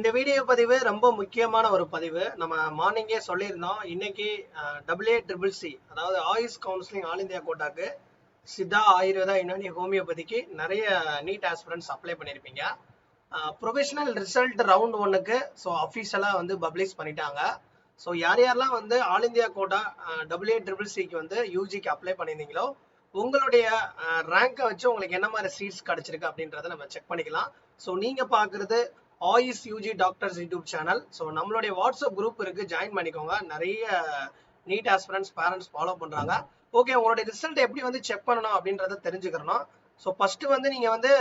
இந்த வீடியோ பதிவு ரொம்ப முக்கியமான ஒரு பதிவு. நம்ம மார்னிங்கே சொல்லியிருந்தோம். இன்னைக்கு AA CCC அதாவது ஆயுஷ் கவுன்சிலிங் ஆல் இந்தியா கோட்டாக்கு சித்தா, ஆயுர்வேதா, யுனானி, ஹோமியோபதிக்கு நிறைய நீட் ஆஸ்பிரண்ட்ஸ் அப்ளை பண்ணியிருப்பீங்க. ப்ரொஃபஷனல் ரிசல்ட் ரவுண்ட் 1க்கு ஸோ அஃபீஷியலாக வந்து பப்ளிஷ் பண்ணிட்டாங்க. ஸோ யாரெல்லாம் வந்து ஆல் இந்தியா கோட்டா AA CCCக்கு வந்து யூஜிக்கு அப்ளை பண்ணியிருந்தீங்களோ உங்களுடைய ரேங்கை வச்சு உங்களுக்கு என்ன மாதிரி சீட்ஸ் கிடைச்சிருக்கு அப்படின்றத நம்ம செக் பண்ணிக்கலாம். ஸோ நீங்க பாக்குறது AYUSH UG doctors YouTube channel. So நம்மளுடைய வாட்ஸ்அப் குரூப் இருக்கு, ஜாயின் பண்ணிக்கோங்க. நிறைய நீட் ஆஸ்பிரண்ட்ஸ் பேரண்ட்ஸ் ஃபாலோ பண்றாங்க. ஓகே, உங்களுடைய ரிசல்ட் எப்படி வந்து செக் பண்ணணும் அப்படின்றத தெரிஞ்சுக்கிறணும். ஸோ ஃபர்ஸ்ட் வந்து நீங்க வந்து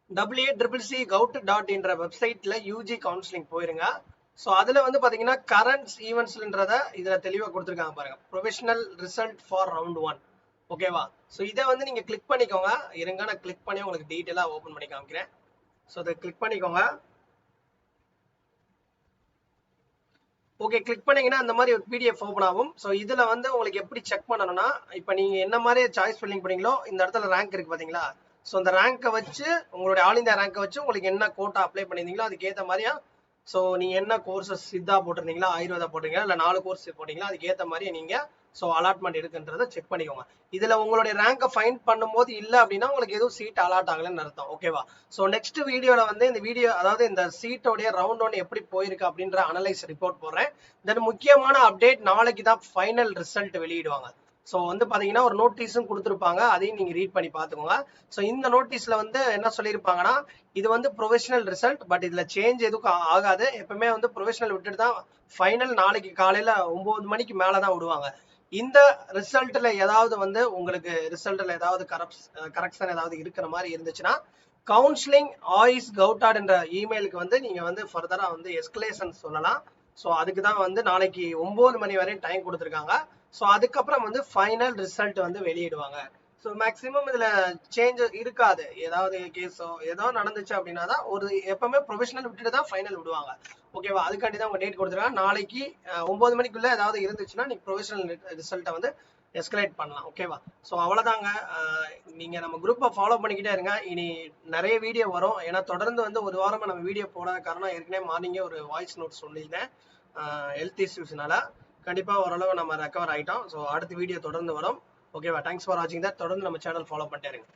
AA CCC.Gout.in வெப்சைட்ல யூஜி கவுன்சிலிங் போயிருங்க. ஸோ அதுல வந்து பாத்தீங்கன்னா கரண்ட் ஈவெண்ட்ஸ்ன்றத இதுல தெளிவா கொடுத்துருக்காங்க பாருங்க. Professional result for round 1. ஓகேவா? ஸோ இதை வந்து நீங்க கிளிக் பண்ணிக்கோங்க. இருங்க, நான் கிளிக் பண்ணி உங்களுக்கு டீட்டெயிலா ஓபன் பண்ணி காமிக்கிறேன். ஸோ அதை கிளிக் பண்ணிக்கோங்க. ஓகே, கிளிக் பண்ணீங்கன்னா அந்த மாதிரி ஒரு PDF ஓப்பன் ஆகும். ஸோ இதுல வந்து உங்களுக்கு எப்படி செக் பண்ணணும்னா, இப்போ நீங்க என்ன மாதிரி சாய்ஸ் ஃபில்லிங் பண்ணீங்களோ இந்த இடத்துல ரேங்க் இருக்கு பாத்தீங்களா? ஸோ அந்த ரேங்கை வச்சு உங்களுடைய ஆல் இந்தியா ரேங்கை வச்சு உங்களுக்கு என்ன கோட்டா அப்ளை பண்ணியிருந்தீங்களோ அதுக்கு ஏற்ற மாதிரியா. ஸோ நீங்க என்ன கோர்சஸ் சித்தா போட்டிருந்தீங்களா, ஆயுர்வேதா போட்டீங்களா, இல்லை 4 கோர்ஸ் போட்டீங்களா, அதுக்கு ஏற்ற மாதிரி நீங்க ஸோ அலாட்மெண்ட் இருக்குன்றதை செக் பண்ணிக்கோங்க. இதுல உங்களுடைய ரேங்கை ஃபைண்ட் பண்ணும்போது இல்லை அப்படின்னா உங்களுக்கு எதுவும் சீட் அலாட் ஆகலன்னு அர்த்தம். ஓகேவா? ஸோ நெக்ஸ்ட் வீடியோல வந்து இந்த வீடியோ அதாவது இந்த சீட்டோடைய ரவுண்ட் 1 எப்படி போயிருக்கு அப்படின்ற அனலைஸ் ரிப்போர்ட் போடுறேன். தென் முக்கியமான அப்டேட், நாளைக்கு தான் ஃபைனல் ரிசல்ட் வெளியிடுவாங்க. ஸோ வந்து பாத்தீங்கன்னா ஒரு நோட்டீஸும் கொடுத்துருப்பாங்க, அதையும் நீங்க ரீட் பண்ணி பாத்துக்கோங்க. ஸோ இந்த நோட்டீஸ்ல வந்து என்ன சொல்லியிருப்பாங்கன்னா, இது வந்து ப்ரொஃபஷனல் ரிசல்ட், பட் இதுல சேஞ்ச் எதுவும் ஆகாது. எப்பவுமே வந்து ப்ரொஃபஷனல் விட்டுட்டு தான் ஃபைனல் நாளைக்கு காலையில 9 மணிக்கு மேலதான் விடுவாங்க. இந்த ரிசல்ட்ல ஏதாவது வந்து உங்களுக்கு ரிசல்ட்ல ஏதாவது கரெக்ஷன் ஏதாவது இருக்கிற மாதிரி இருந்துச்சுன்னா கவுன்சிலிங் ஆயுஷ் கவுட்டாட் என்ற இமெயிலுக்கு வந்து நீங்க வந்து ஃபர்தரா வந்து எஸ்கலேஷன் சொல்லலாம். ஸோ அதுக்கு தான் வந்து நாளைக்கு 9 மணி வரை டைம் கொடுத்துருக்காங்க. ஸோ அதுக்கப்புறம் வந்து ஃபைனல் ரிசல்ட் வந்து வெளியிடுவாங்க. ஸோ மேக்ஸிமம் இதுல சேஞ்ச் இருக்காது. ஏதாவது கேஸோ ஏதோ நடந்துச்சு அப்படின்னா தான் ஒரு எப்பவுமே ப்ரொஃபஷனல் விட்டுட்டு தான் ஃபைனல் விடுவாங்க. ஓகேவா? அதுக்காண்டி தான் உங்க டேட் கொடுத்துருக்காங்க. நாளைக்கு 9 மணிக்குள்ள ஏதாவது இருந்துச்சுன்னா நீங்க ப்ரொஃபஷனல் ரிசல்ட்டை வந்து எஸ்கலேட் பண்ணலாம். ஓகேவா? ஸோ அவ்வளோதாங்க. நீங்க நம்ம குரூப்பை ஃபாலோ பண்ணிக்கிட்டே இருங்க. இனி நிறைய வீடியோ வரும். ஏன்னா தொடர்ந்து வந்து ஒரு வாரமா நம்ம வீடியோ போடாத காரணம் ஏற்கனவே மார்னிங்கே ஒரு வாய்ஸ் நோட் சொல்லியிருந்தேன். ஹெல்த் இஷ்யூஸ்னால கண்டிப்பா ஓரளவு நம்ம ரெக்கவர் ஆயிட்டோம். ஸோ அடுத்த வீடியோ தொடர்ந்து வரும். ஓகேவா? தேங்க்ஸ் ஃபார் வாட்சிங் தட். தொடர்ந்து நம்ம சேனல் ஃபாலோ பண்ணிட்டே இருங்க.